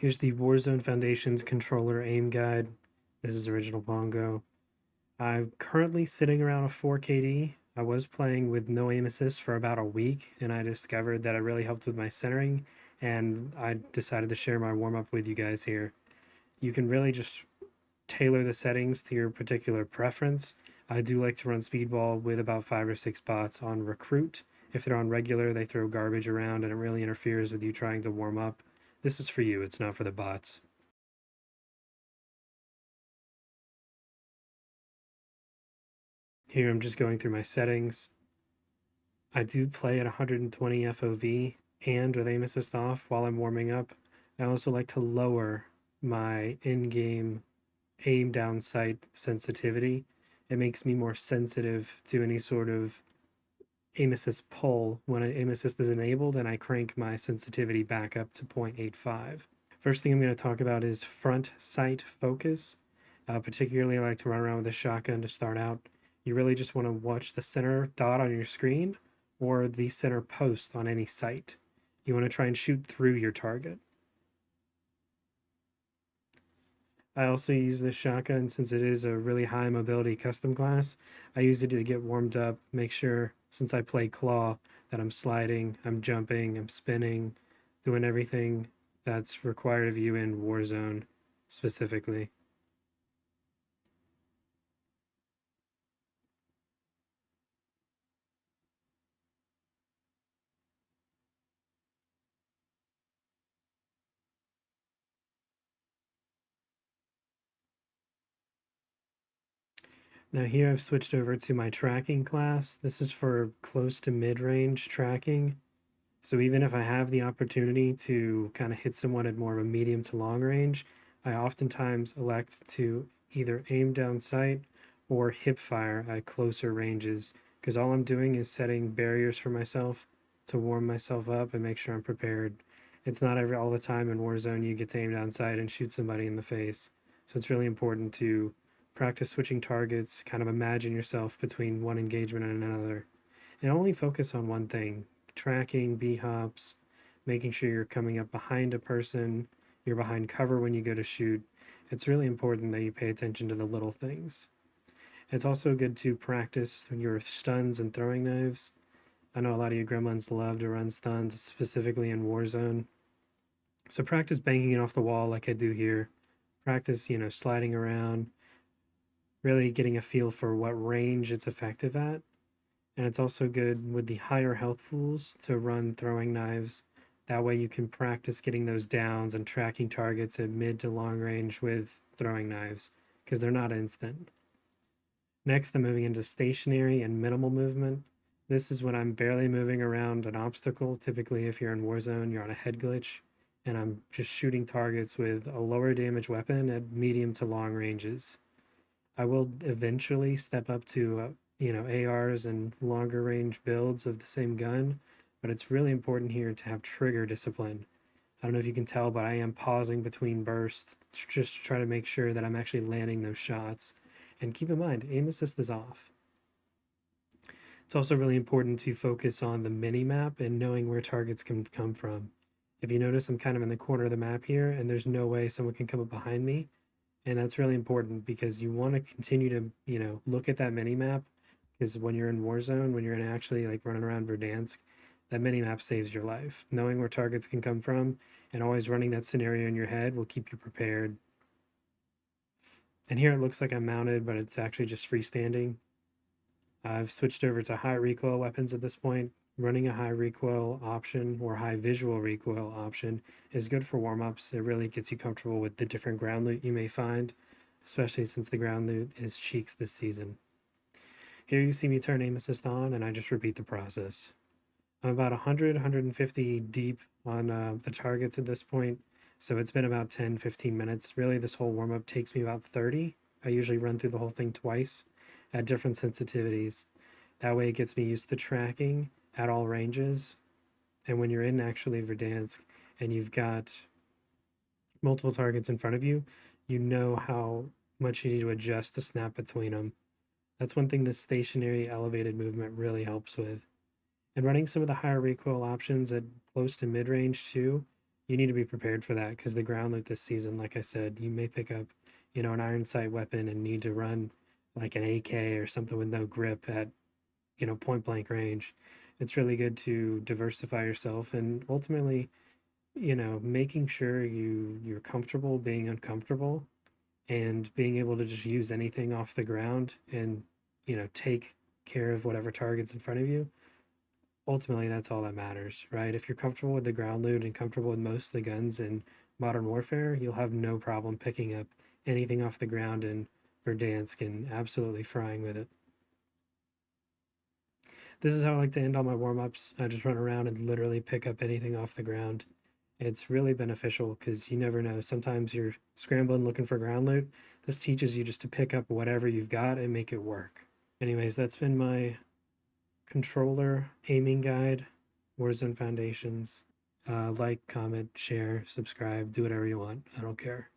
Here's the Warzone Foundation's controller aim guide. This is OriginalPongo. I'm currently sitting around a 4 KD. I was playing with no aim assist for about a week, and I discovered that it really helped with my centering, and I decided to share my warm up with you guys here. You can really just tailor the settings to your particular preference. I do like to run speedball with about 5 or 6 bots on recruit. If they're on regular, they throw garbage around and it really interferes with you trying to warm up. This is for you, it's not for the bots. Here I'm just going through my settings. I do play at 120 FOV and with aim assist off while I'm warming up. I also like to lower my in-game aim down sight sensitivity. It makes me more sensitive to any sort of aim assist pull when aim assist is enabled, and I crank my sensitivity back up to 0.85. First thing I'm going to talk about is front sight focus. Particularly, I like to run around with a shotgun to start out. You really just want to watch the center dot on your screen or the center post on any sight. You want to try and shoot through your target. I also use this shotgun since it is a really high mobility custom class. I use it to get warmed up, make sure, since I play claw, that I'm sliding, I'm jumping, I'm spinning, doing everything that's required of you in Warzone specifically. Now here I've switched over to my tracking class. This is for close to mid-range tracking. So even if I have the opportunity to kind of hit someone at more of a medium to long range, I oftentimes elect to either aim down sight or hip fire at closer ranges, because all I'm doing is setting barriers for myself to warm myself up and make sure I'm prepared. It's not all the time in Warzone you get to aim down sight and shoot somebody in the face. So it's really important to practice switching targets, kind of imagine yourself between one engagement and another, and only focus on one thing: tracking, B-hops, making sure you're coming up behind a person, you're behind cover when you go to shoot. It's really important that you pay attention to the little things. It's also good to practice your stuns and throwing knives. I know a lot of you gremlins love to run stuns, specifically in Warzone. So practice banging it off the wall like I do here. Practice, sliding around, really getting a feel for what range it's effective at. And it's also good with the higher health pools to run throwing knives. That way you can practice getting those downs and tracking targets at mid to long range with throwing knives, because they're not instant. Next, I'm moving into stationary and minimal movement. This is when I'm barely moving around an obstacle. Typically, if you're in Warzone, you're on a head glitch, and I'm just shooting targets with a lower damage weapon at medium to long ranges. I will eventually step up to ARs and longer range builds of the same gun, but it's really important here to have trigger discipline. I don't know if you can tell, but I am pausing between bursts just to try to make sure that I'm actually landing those shots. And keep in mind, aim assist is off. It's also really important to focus on the mini map and knowing where targets can come from. If you notice, I'm kind of in the corner of the map here, and there's no way someone can come up behind me. And that's really important because you want to continue to, look at that mini map, because when you're in Warzone, when you're in actually like running around Verdansk, that mini map saves your life. Knowing where targets can come from and always running that scenario in your head will keep you prepared. And here it looks like I'm mounted, but it's actually just freestanding. I've switched over to high recoil weapons at this point. Running a high recoil option or high visual recoil option is good for warm-ups. It really gets you comfortable with the different ground loot you may find, especially since the ground loot is cheeks this season. Here you see me turn aim assist on, and I just repeat the process. I'm about 100, 150 deep on the targets at this point, so it's been about 10, 15 minutes. Really, this whole warm-up takes me about 30. I usually run through the whole thing twice at different sensitivities. That way it gets me used to tracking at all ranges. And when you're in actually Verdansk and you've got multiple targets in front of you, you know how much you need to adjust the snap between them. That's one thing this stationary elevated movement really helps with. And running some of the higher recoil options at close to mid-range too, you need to be prepared for that because the ground loot this season, like I said, you may pick up, an iron sight weapon and need to run like an AK or something with no grip at, point blank range. It's really good to diversify yourself and ultimately, making sure you're comfortable being uncomfortable and being able to just use anything off the ground and, take care of whatever targets in front of you. Ultimately, that's all that matters, right? If you're comfortable with the ground loot and comfortable with most of the guns in Modern Warfare, you'll have no problem picking up anything off the ground and Verdansk and absolutely frying with it. This is how I like to end all my warm-ups. I just run around and literally pick up anything off the ground. It's really beneficial because you never know. Sometimes you're scrambling looking for ground loot. This teaches you just to pick up whatever you've got and make it work. Anyways, that's been my controller aiming guide, Warzone Foundations. Like, comment, share, subscribe, do whatever you want. I don't care.